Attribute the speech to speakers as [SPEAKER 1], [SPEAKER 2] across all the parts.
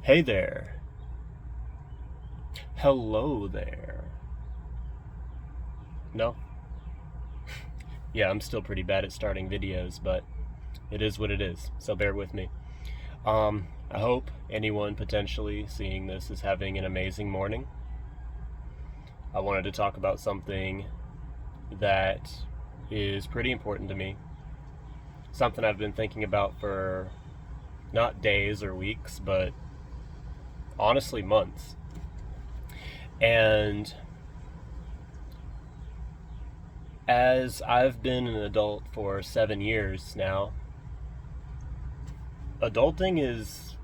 [SPEAKER 1] Hey there. Hello there. No? Yeah, I'm still pretty bad at starting videos, but it is what it is, so bear with me. I hope anyone potentially seeing this is having an amazing morning. I wanted to talk about something that is pretty important to me. Something I've been thinking about for not days or weeks, but honestly months. And as I've been an adult for 7 years now, adulting is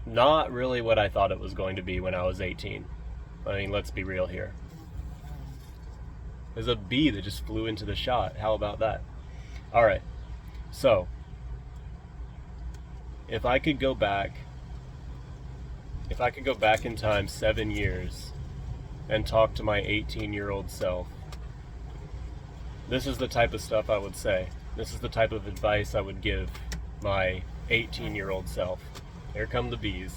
[SPEAKER 1] not really what I thought it was going to be when I was 18. I mean, let's be real here. There's a bee that just flew into the shot. How about that? All right. So, if I could go back, in time 7 years and talk to my 18-year-old self, this is the type of stuff I would say. This is the type of advice I would give my 18-year-old self. Here come the bees.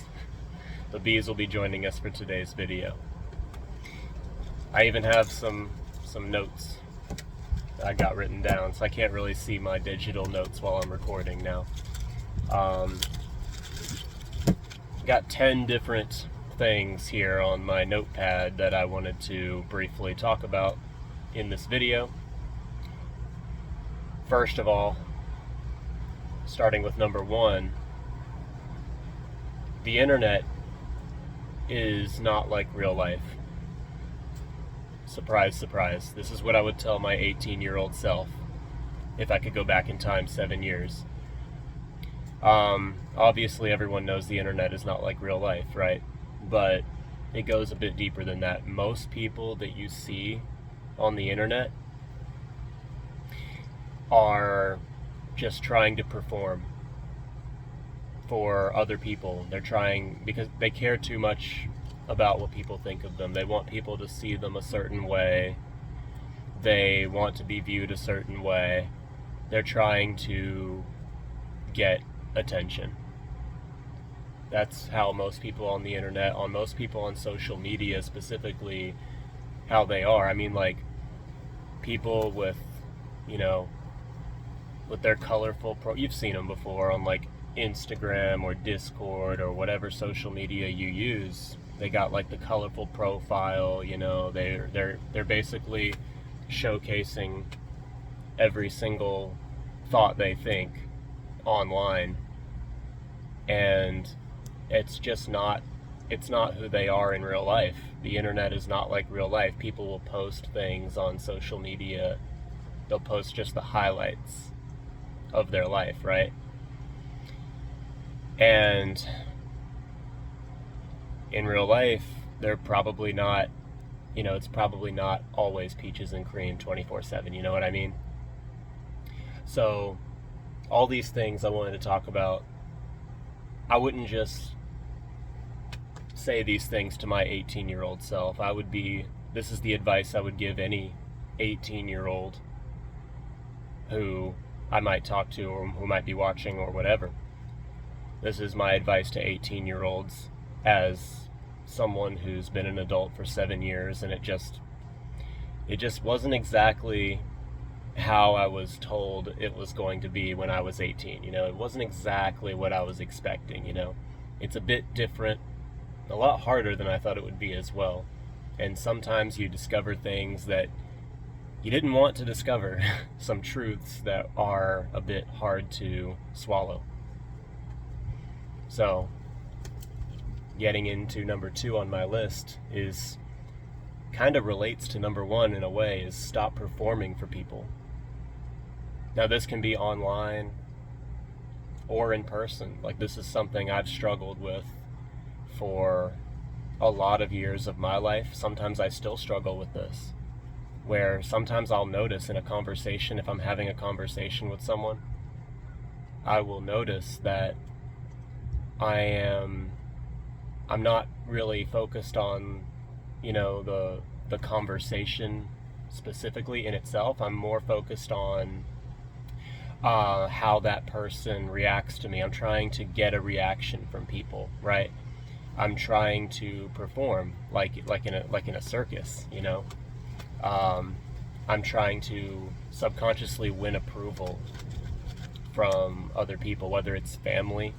[SPEAKER 1] The bees will be joining us for today's video. I even have some notes that I got written down, so I can't really see my digital notes while I'm recording now. Got 10 different things here on my notepad that I wanted to briefly talk about in this video. First of all, starting with number one, the internet is not like real life. Surprise, surprise. This is what I would tell my 18-year-old self if I could go back in time 7 years. Obviously everyone knows the internet is not like real life, right? But it goes a bit deeper than that. Most people that you see on the internet are just trying to perform for other people. They're trying because they care too much about what people think of them. They want people to see them a certain way. They want to be viewed a certain way. They're trying to get attention. That's how most people on the internet, on most people on social media specifically, how they are. I mean, like, people with, with their colorful you've seen them before on like Instagram or Discord or whatever social media you use. They got like the colorful profile, they're basically showcasing every single thought they think online, and it's not who they are in real life. The internet is not like real life. People will post things on social media, they'll post just the highlights of their life, right? And in real life, they're probably not, it's probably not always peaches and cream 24/7, you know what I mean? So, all these things I wanted to talk about, I wouldn't just say these things to my 18-year-old self. This is the advice I would give any 18-year-old who I might talk to or who might be watching or whatever. This is my advice to 18-year-olds as someone who's been an adult for 7 years, and it just wasn't exactly how I was told it was going to be when I was 18. It wasn't exactly what I was expecting. It's a bit different, a lot harder than I thought it would be as well. And sometimes you discover things that you didn't want to discover, some truths that are a bit hard to swallow. So, getting into number 2 on my list is kind of relates to number 1 in a way, is stop performing for people. Now, this can be online or in person. Like, this is something I've struggled with for a lot of years of my life. Sometimes I still struggle with this, where sometimes I'll notice in a conversation, if I'm having a conversation with someone, I will notice that I'm not really focused on, the conversation specifically in itself. I'm more focused on how that person reacts to me. I'm trying to get a reaction from people, right? I'm trying to perform like in a circus, you know. I'm trying to subconsciously win approval from other people, whether it's family,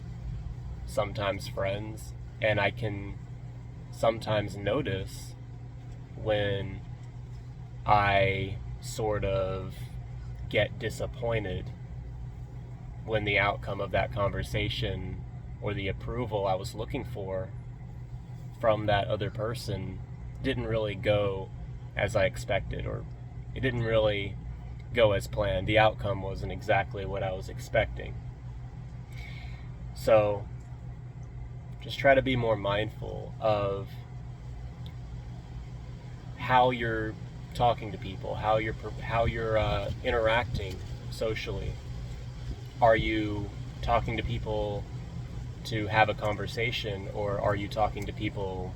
[SPEAKER 1] sometimes friends, and I can sometimes notice when I sort of get disappointed when the outcome of that conversation or the approval I was looking for from that other person didn't really go as I expected, or it didn't really go as planned. The outcome wasn't exactly what I was expecting. So just try to be more mindful of how you're talking to people, how you're interacting socially. Are you talking to people to have a conversation, or are you talking to people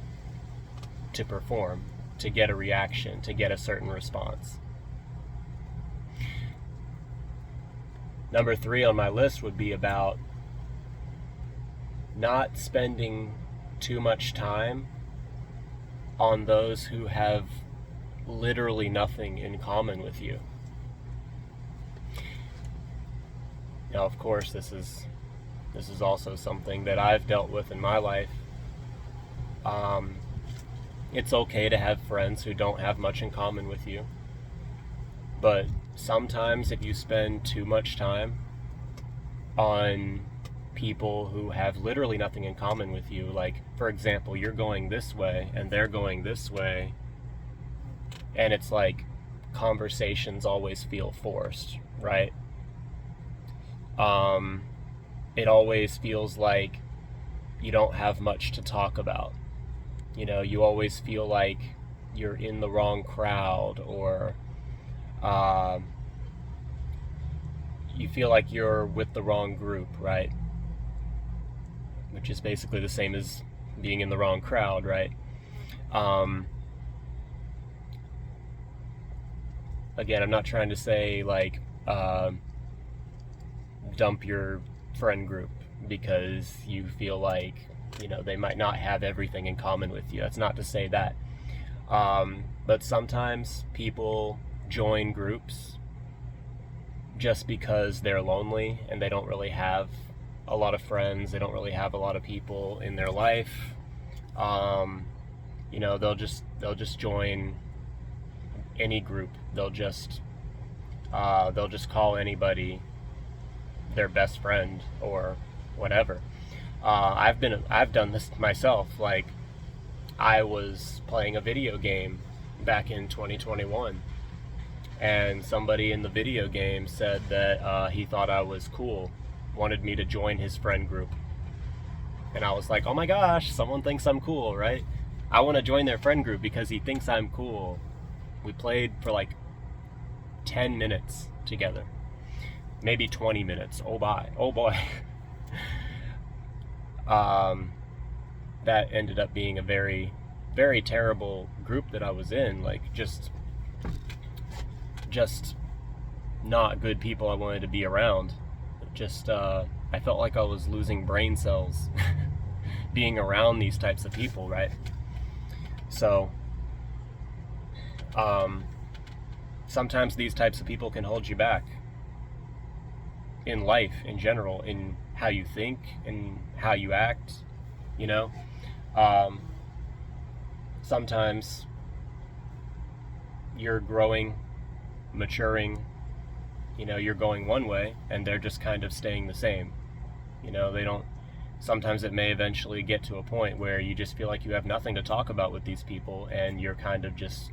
[SPEAKER 1] to perform, to get a reaction, to get a certain response? Number 3 on my list would be about not spending too much time on those who have literally nothing in common with you. Now, of course, this is also something that I've dealt with in my life. It's okay to have friends who don't have much in common with you, but sometimes if you spend too much time on people who have literally nothing in common with you, like, for example, you're going this way and they're going this way, and it's like conversations always feel forced, right? It always feels like you don't have much to talk about. You know, you always feel like you're in the wrong crowd, or you feel like you're with the wrong group, right? Which is basically the same as being in the wrong crowd, right? Again, I'm not trying to say like dump your friend group because you feel like, you know, they might not have everything in common with you. That's not to say that. But sometimes people join groups just because they're lonely and they don't really have a lot of friends. They don't really have a lot of people in their life. You know, they'll just join any group. They'll just call anybody their best friend or whatever. I've done this myself. Like, I was playing a video game back in 2021, and somebody in the video game said that he thought I was cool, wanted me to join his friend group. And I was like, oh my gosh, someone thinks I'm cool, right? I want to join their friend group because he thinks I'm cool. We played for like 10 minutes together. Maybe 20 minutes. Oh boy. That ended up being a very, very terrible group that I was in. Like, just not good people I wanted to be around. I felt like I was losing brain cells being around these types of people, right? So, sometimes these types of people can hold you back in life in general, in how you think and how you act, you know. Sometimes you're growing, maturing, you know, you're going one way and they're just kind of staying the same. You know, sometimes it may eventually get to a point where you just feel like you have nothing to talk about with these people, and you're kind of just,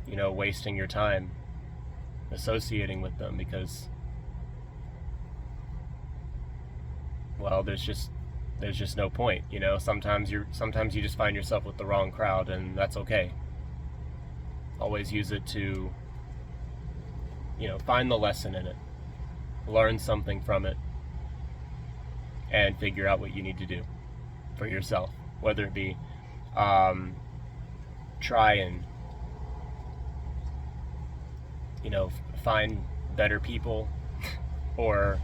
[SPEAKER 1] you know, wasting your time associating with them because, well, there's just no point, you know. Sometimes you just find yourself with the wrong crowd, and that's okay. Always use it to, you know, find the lesson in it, learn something from it, and figure out what you need to do for yourself. Whether it be try and, you know, find better people or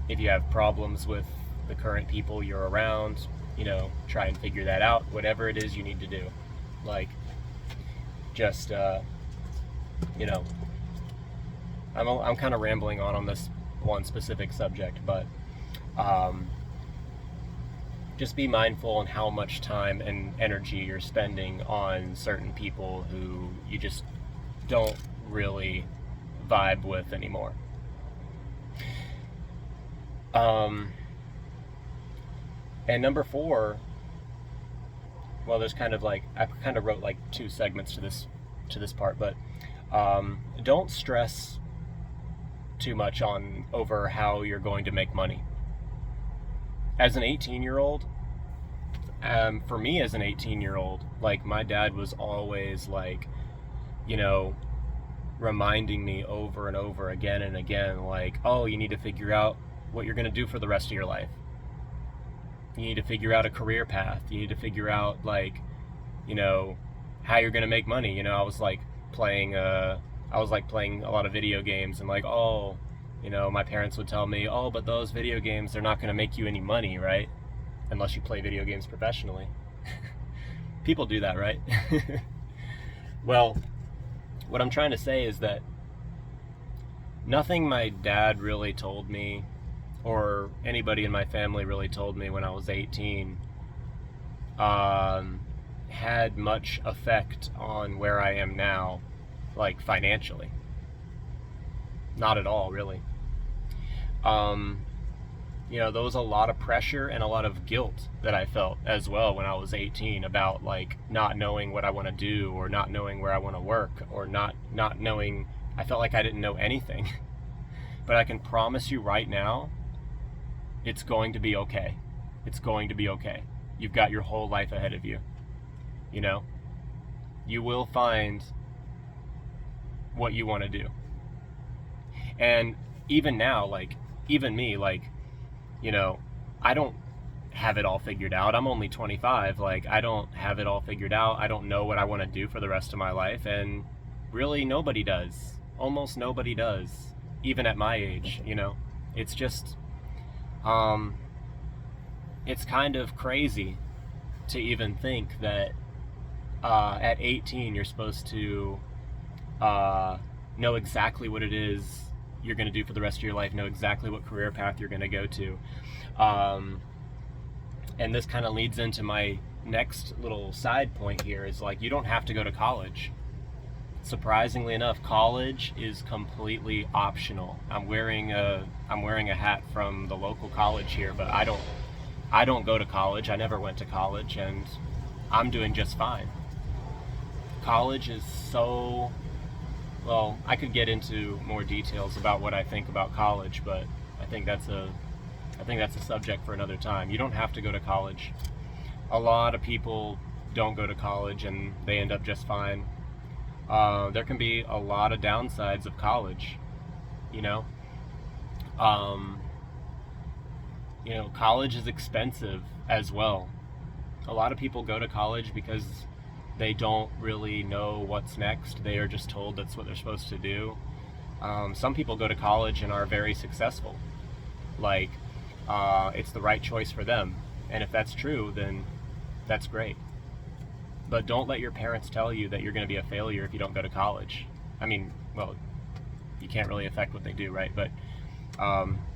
[SPEAKER 1] if you have problems with the current people you're around, try and figure that out, whatever it is you need to do. Like, just, I'm kind of rambling on this one specific subject, but just be mindful on how much time and energy you're spending on certain people who you just don't really vibe with anymore. And number 4, well, there's kind of like, I kind of wrote like 2 segments to this part, but don't stress too much over how you're going to make money. As an 18-year-old, for me as an 18-year-old, like, my dad was always like, reminding me over and over again and again, like, oh, you need to figure out what you're going to do for the rest of your life. You need to figure out a career path. You need to figure out, like, how you're going to make money. I was like playing a lot of video games, and like, oh, my parents would tell me, oh, but those video games, they're not going to make you any money, right? Unless you play video games professionally. People do that, right? Well, what I'm trying to say is that nothing my dad really told me, or anybody in my family really told me when I was 18, had much effect on where I am now, like, financially. Not at all, really. There was a lot of pressure and a lot of guilt that I felt as well when I was 18 about, like, not knowing what I want to do, or not knowing where I want to work, or not knowing. I felt like I didn't know anything. But I can promise you right now, it's going to be okay. It's going to be okay. You've got your whole life ahead of you. You will find what you want to do. And even now, like, even me, like, I don't have it all figured out. I'm only 25. Like, I don't have it all figured out. I don't know what I want to do for the rest of my life. And really, nobody does. Almost nobody does. Even at my age, It's just, it's kind of crazy to even think that at 18 you're supposed to know exactly what it is you're going to do for the rest of your life, know exactly what career path you're going to go to. And this kind of leads into my next little side point here, is like, you don't have to go to college. Surprisingly enough, college is completely optional. I'm wearing a hat from the local college here, but I don't go to college. I never went to college, and I'm doing just fine. College is so, well, I could get into more details about what I think about college, but I think that's a subject for another time. You don't have to go to college. A lot of people don't go to college and they end up just fine. There can be a lot of downsides of college, college is expensive as well. A lot of people go to college because they don't really know what's next. They are just told that's what they're supposed to do. Some people go to college and are very successful. Like, it's the right choice for them. And if that's true, then that's great. But don't let your parents tell you that you're going to be a failure if you don't go to college. I mean, well, you can't really affect what they do, right? But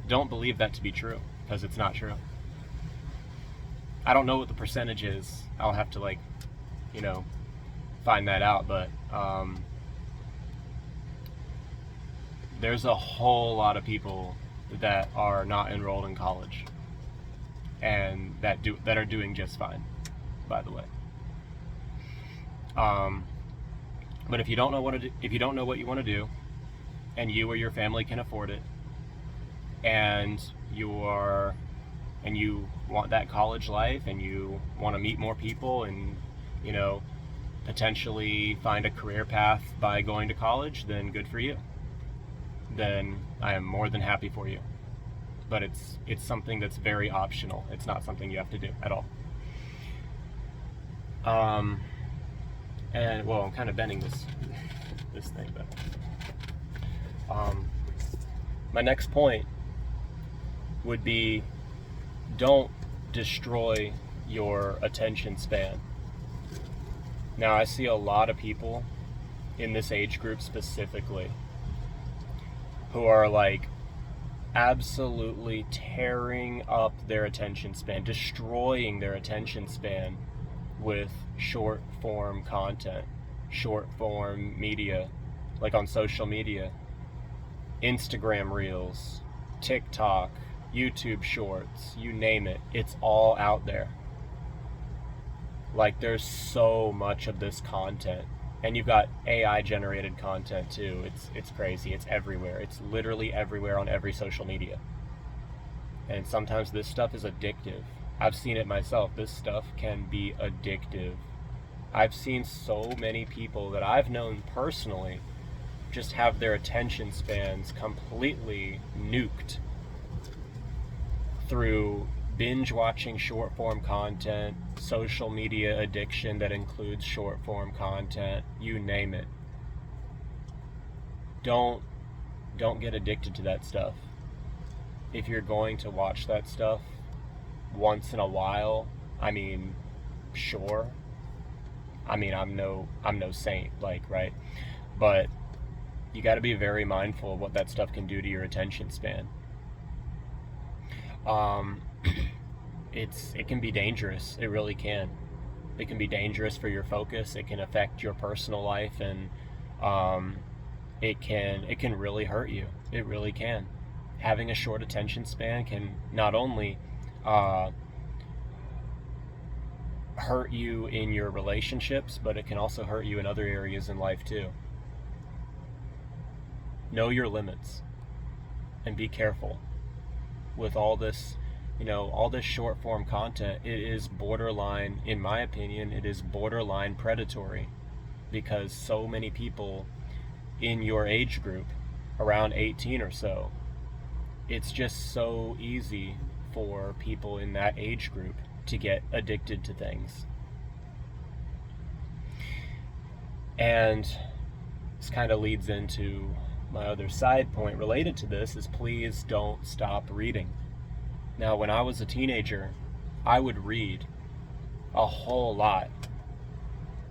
[SPEAKER 1] don't believe that to be true, because it's not true. I don't know what the percentage is. I'll have to, find that out. But there's a whole lot of people that are not enrolled in college, and that are doing just fine, by the way. But if you don't know what you want to do, and you or your family can afford it, and you want that college life, and you want to meet more people, and potentially find a career path by going to college, then good for you. Then I am more than happy for you. But it's something that's very optional. It's not something you have to do at all. And well, I'm kind of bending this thing, but my next point would be, don't destroy your attention span. Now, I see a lot of people in this age group specifically who are like absolutely tearing up their attention span, destroying their attention span with short form content, short form media, like on social media, Instagram Reels, TikTok, YouTube Shorts, you name it, it's all out there. Like, there's so much of this content, and you've got AI generated content too. It's crazy. It's everywhere. It's literally everywhere on every social media. And sometimes this stuff is addictive. I've seen it myself. This stuff can be addictive. I've seen so many people that I've known personally just have their attention spans completely nuked through binge watching short form content, social media addiction that includes short form content, you name it. Don't get addicted to that stuff. If you're going to watch that stuff once in a while, I mean, sure. I mean, I'm no saint, like, right? But you got to be very mindful of what that stuff can do to your attention span. It can be dangerous. It really can. It can be dangerous for your focus. It can affect your personal life, and it can really hurt you. It really can. Having a short attention span can not only hurt you in your relationships, but it can also hurt you in other areas in life too. Know your limits and be careful with all this, all this short form content. It is borderline, in my opinion, it is borderline predatory, because so many people in your age group, around 18 or so, it's just so easy for people in that age group to get addicted to things. And this kind of leads into my other side point related to this, is please don't stop reading. Now, when I was a teenager, I would read a whole lot.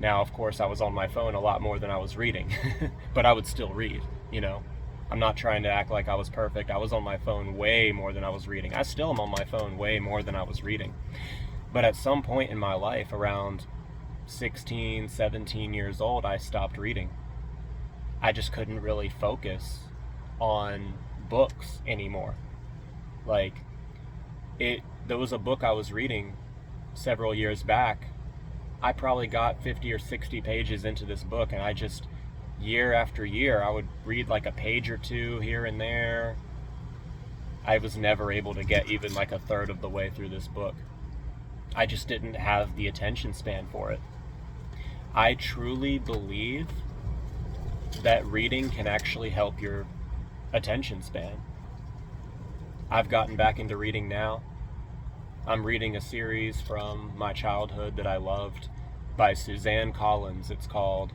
[SPEAKER 1] Now, of course, I was on my phone a lot more than I was reading, but I would still read, I'm not trying to act like I was perfect. I was on my phone way more than I was reading. I still am on my phone way more than I was reading. But at some point in my life, around 16, 17 years old, I stopped reading. I just couldn't really focus on books anymore. Like, there was a book I was reading several years back. I probably got 50 or 60 pages into this book, and I just, year after year, I would read like a page or two here and there. I was never able to get even like a third of the way through this book. I just didn't have the attention span for it. I truly believe that reading can actually help your attention span. I've gotten back into reading now. I'm reading a series from my childhood that I loved by Suzanne Collins. It's called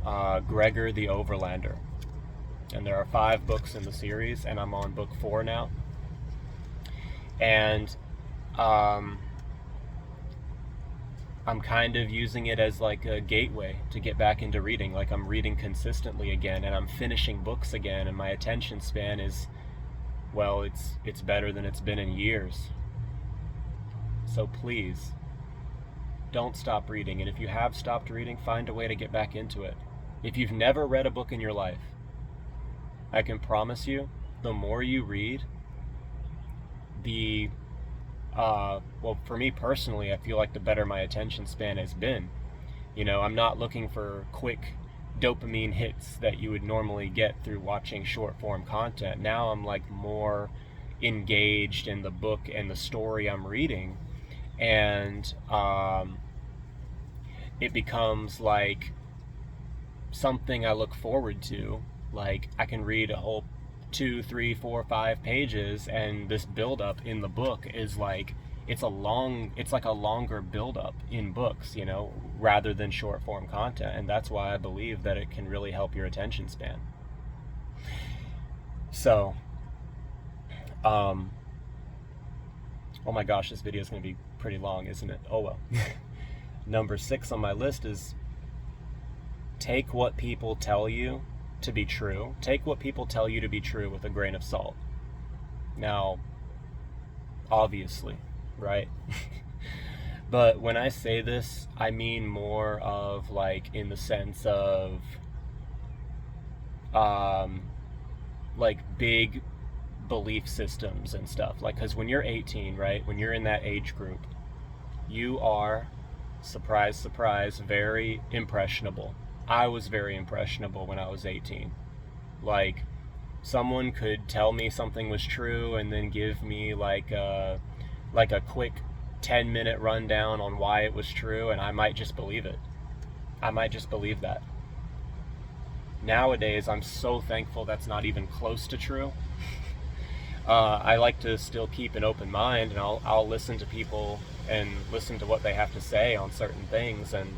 [SPEAKER 1] Gregor the Overlander. And there are 5 books in the series, and I'm on book 4 now. And I'm kind of using it as like a gateway to get back into reading. Like, I'm reading consistently again, and I'm finishing books again, and my attention span is, well, it's better than it's been in years. So please, don't stop reading. And if you have stopped reading, find a way to get back into it. If you've never read a book in your life, I can promise you, the more you read, well, for me personally, I feel like the better my attention span has been. I'm not looking for quick dopamine hits that you would normally get through watching short form content. Now I'm like more engaged in the book and the story I'm reading, and it becomes like something I look forward to. Like, I can read a whole 2, 3, 4, 5 pages, and this build up in the book is like, it's like a longer build up in books, rather than short form content. And that's why I believe that it can really help your attention span. So Oh my gosh, this video is going to be pretty long, isn't it? Oh well. Number 6 on my list is take what people tell you to be true. Take what people tell you to be true with a grain of salt. Now, obviously, right? But when I say this, I mean more of like in the sense of like big belief systems and stuff. Like, because when you're 18, right, when you're in that age group, you are, surprise, surprise, very impressionable. I was very impressionable when I was 18. Like, someone could tell me something was true and then give me like a quick 10-minute rundown on why it was true, and I might just believe it. I might just believe that. Nowadays, I'm so thankful that's not even close to true. I like to still keep an open mind, and I'll listen to people and listen to what they have to say on certain things, and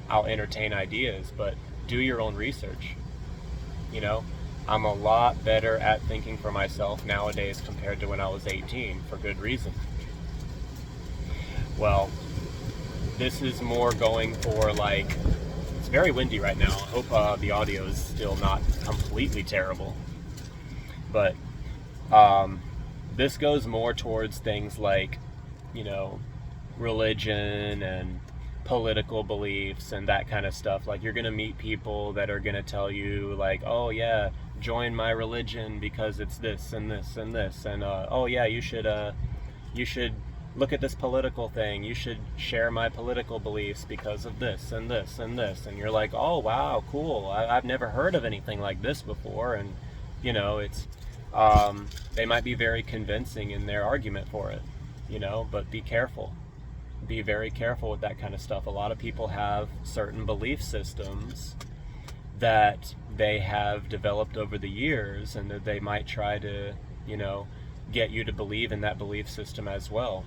[SPEAKER 1] I'll entertain ideas, but do your own research. I'm a lot better at thinking for myself nowadays compared to when I was 18, for good reason. Well, this is more going for like, it's very windy right now. I hope the audio is still not completely terrible. But this goes more towards things like, religion and political beliefs and that kind of stuff. Like, you're going to meet people that are going to tell you like, oh yeah, join my religion because it's this and this and this, and oh yeah, you should look at this political thing, you should share my political beliefs because of this and this and this. And you're like, oh wow, cool, I've never heard of anything like this before. And it's they might be very convincing in their argument for it, but be careful. Be very careful with that kind of stuff. A lot of people have certain belief systems that they have developed over the years, and that they might try to, get you to believe in that belief system as well.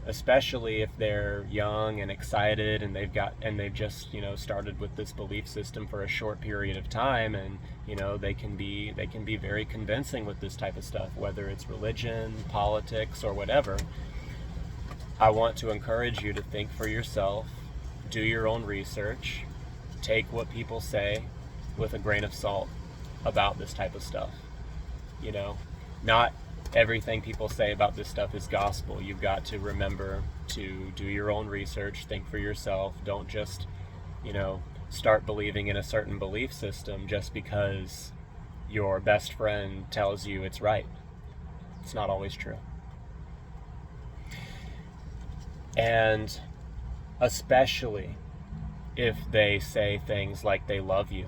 [SPEAKER 1] Especially if they're young and excited, and they've just started with this belief system for a short period of time, and they can be very convincing with this type of stuff, whether it's religion, politics, or whatever. I want to encourage you to think for yourself, do your own research, take what people say with a grain of salt about this type of stuff. Not everything people say about this stuff is gospel. You've got to remember to do your own research, think for yourself. Don't just, start believing in a certain belief system just because your best friend tells you it's right. It's not always true. And especially if they say things like they love you.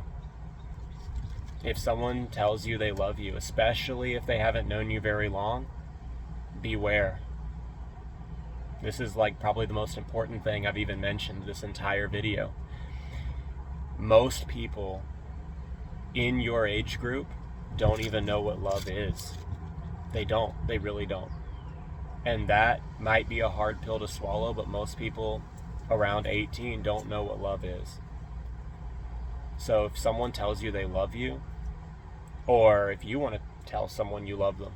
[SPEAKER 1] If someone tells you they love you, especially if they haven't known you very long, beware. This is like probably the most important thing I've even mentioned this entire video. Most people in your age group don't even know what love is. They don't. They really don't. And that might be a hard pill to swallow, but most people around 18 don't know what love is. So if someone tells you they love you, or if you want to tell someone you love them,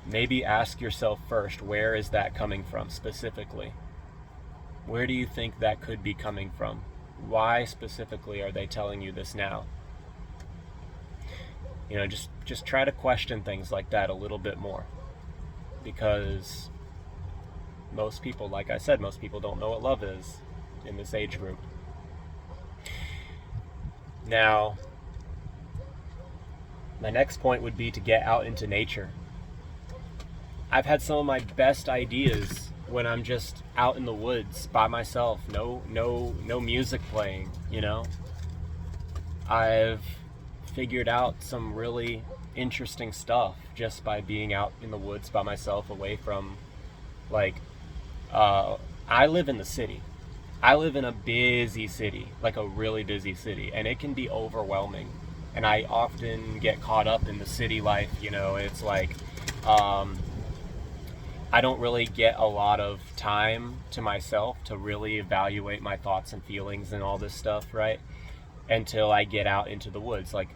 [SPEAKER 1] maybe ask yourself first, where is that coming from specifically? Where do you think that could be coming from? Why specifically are they telling you this now? Just try to question things like that a little bit more. Because most people, like I said, most people don't know what love is in this age group. Now, my next point would be to get out into nature. I've had some of my best ideas when I'm just out in the woods by myself, no music playing, I've figured out some really interesting stuff just by being out in the woods by myself, away from I live in the city. I live in a busy city, like a really busy city, and it can be overwhelming. And I often get caught up in the city life, it's like, I don't really get a lot of time to myself to really evaluate my thoughts and feelings and all this stuff, right? Until I get out into the woods. Like,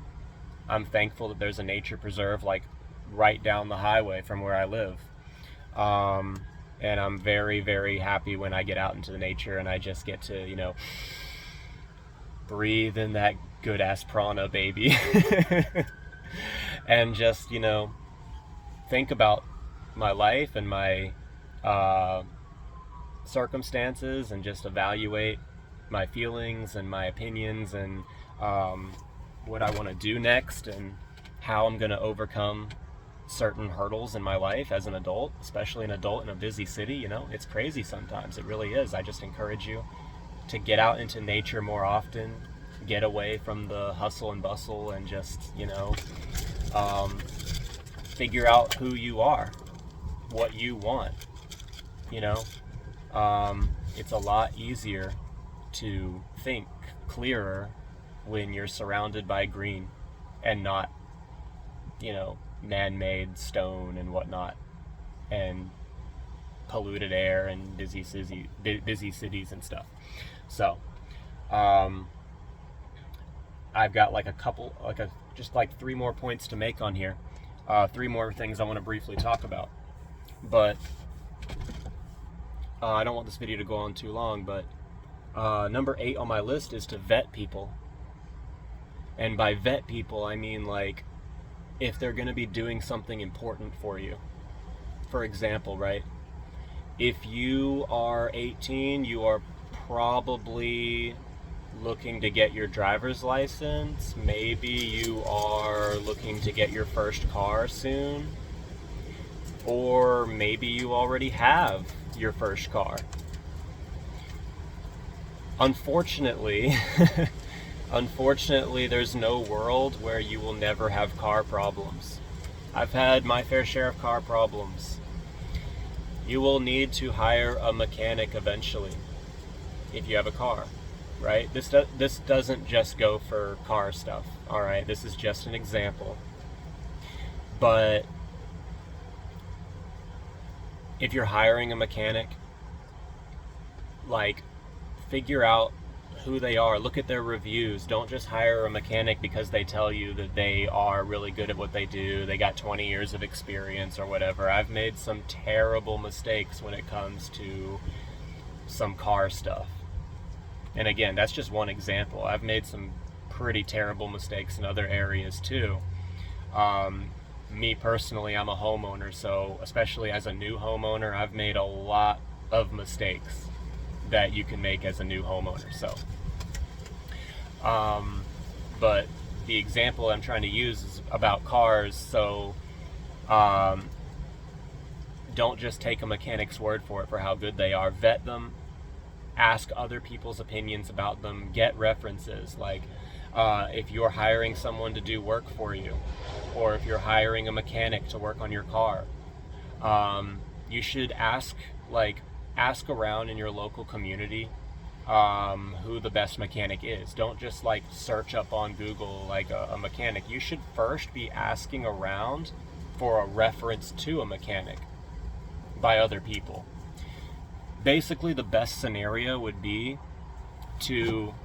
[SPEAKER 1] I'm thankful that there's a nature preserve like right down the highway from where I live. And I'm very, very happy when I get out into the nature and I just get to, breathe in that good ass prana, baby. And just, think about my life and my circumstances and just evaluate my feelings and my opinions and what I want to do next and how I'm going to overcome certain hurdles in my life as an adult, especially an adult in a busy city. It's crazy sometimes. It really is. I just encourage you to get out into nature more often, get away from the hustle and bustle, and just, figure out who you are, what you want. It's a lot easier to think clearer when you're surrounded by green and not, man-made stone and whatnot, and polluted air and busy cities and stuff. So, I've got just 3 more points to make on here. 3 more things I want to briefly talk about. But I don't want this video to go on too long, but number 8 on my list is to vet people. And by vet people, I mean if they're going to be doing something important for you. For example, right? If you are 18, you are probably looking to get your driver's license. Maybe you are looking to get your first car soon. Or maybe you already have your first car. Unfortunately, there's no world where you will never have car problems. I've had my fair share of car problems. You will need to hire a mechanic eventually if you have a car, right? This doesn't just go for car stuff, all right? This is just an example. But if you're hiring a mechanic, figure out who they are. Look at their reviews. Don't just hire a mechanic because they tell you that they are really good at what they do. They got 20 years of experience or whatever. I've made some terrible mistakes when it comes to some car stuff. And again, that's just one example. I've made some pretty terrible mistakes in other areas too. Me personally, I'm a homeowner, so especially as a new homeowner, I've made a lot of mistakes that you can make as a new homeowner. So, but the example I'm trying to use is about cars. So, don't just take a mechanic's word for it for how good they are. Vet them. Ask other people's opinions about them. Get references. If you're hiring someone to do work for you, or if you're hiring a mechanic to work on your car, you should ask around in your local community who the best mechanic is. Don't just search up on Google a mechanic. You should first be asking around for a reference to a mechanic by other people. Basically, the best scenario would be to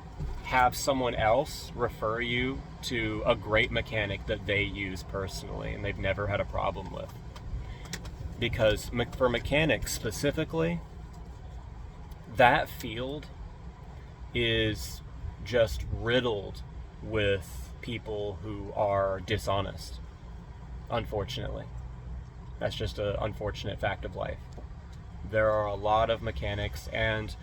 [SPEAKER 1] have someone else refer you to a great mechanic that they use personally and they've never had a problem with. Because for mechanics specifically, that field is just riddled with people who are dishonest, unfortunately. That's just an unfortunate fact of life. There are a lot of mechanics and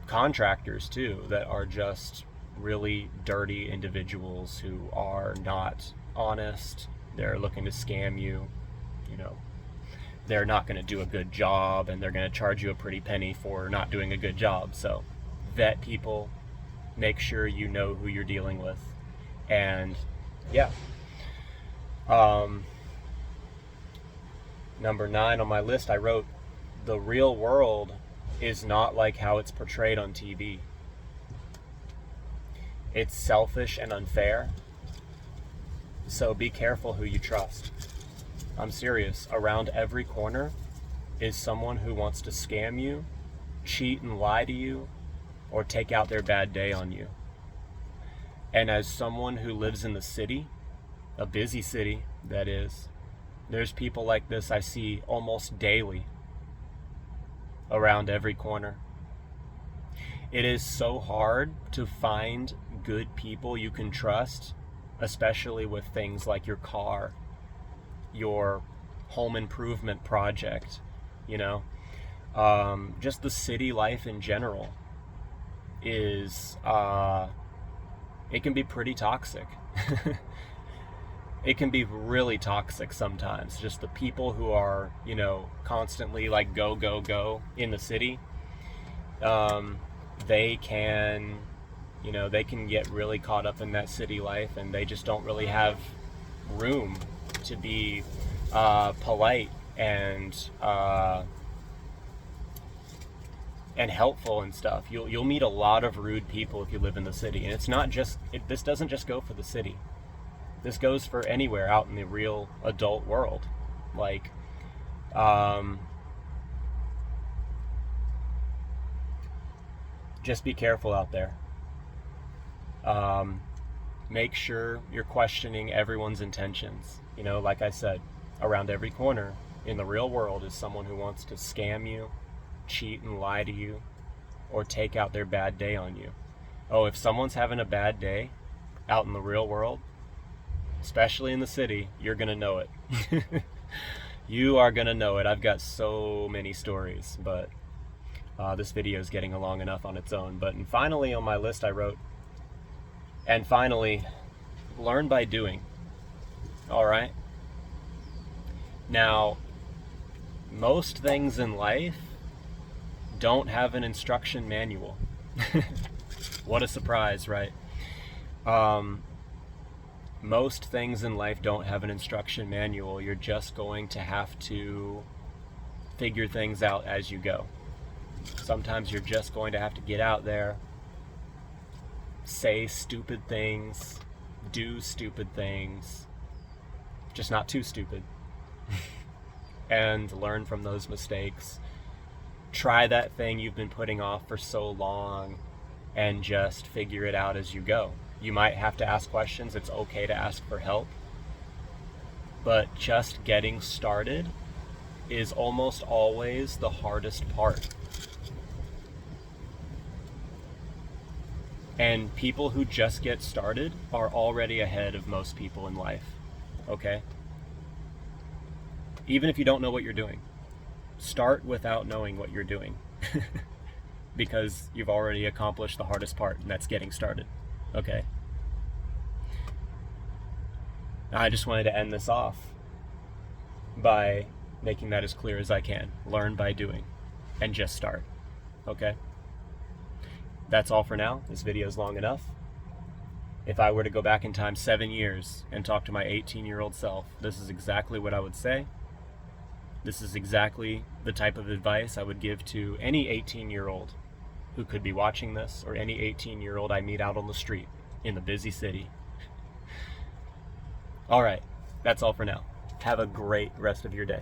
[SPEAKER 1] contractors too that are just really dirty individuals who are not honest. They're looking to scam you. They're not going to do a good job, and they're going to charge you a pretty penny for not doing a good job. So vet people, make sure you know who you're dealing with. And yeah, number 9 on my list, I wrote, the real world is not like how it's portrayed on TV. It's selfish and unfair. So be careful who you trust. I'm serious. Around every corner is someone who wants to scam you, cheat and lie to you, or take out their bad day on you. And as someone who lives in the city, a busy city that is, there's people like this I see almost daily around every corner. It is so hard to find good people you can trust, especially with things like your car, your home improvement project, you know. Just the city life in general is, it can be pretty toxic. It can be really toxic sometimes. Just the people who are, you know, constantly like go, go, go in the city. They can, you know, they can get really caught up in that city life, and they just don't really have room to be polite and helpful and stuff. You'll meet a lot of rude people if you live in the city, and it's not just this doesn't just go for the city. This goes for anywhere out in the real adult world. Like, just be careful out there. Make sure you're questioning everyone's intentions. You know, like I said, around every corner in the real world is someone who wants to scam you, cheat and lie to you, or take out their bad day on you. Oh, if someone's having a bad day out in the real world, especially in the city, you're gonna know it. You are gonna know it. I've got so many stories, but this video is getting long enough on its own. But and finally on my list I wrote, and finally, learn by doing. All right. Now, most things in life don't have an instruction manual. What a surprise, right? Most things in life don't have an instruction manual. You're just going to have to figure things out as you go. Sometimes you're just going to have to get out there, say stupid things, do stupid things, just not too stupid, and learn from those mistakes. Try that thing you've been putting off for so long and just figure it out as you go. You might have to ask questions. It's okay to ask for help. But just getting started is almost always the hardest part. And people who just get started are already ahead of most people in life, okay? Even if you don't know what you're doing, start without knowing what you're doing. Because you've already accomplished the hardest part, and that's getting started, okay? I just wanted to end this off by making that as clear as I can. Learn by doing, and just start, okay? That's all for now. This video is long enough. If I were to go back in time 7 years and talk to my 18-year-old self, this is exactly what I would say. This is exactly the type of advice I would give to any 18-year-old who could be watching this, or any 18-year-old I meet out on the street in the busy city. All right, that's all for now. Have a great rest of your day.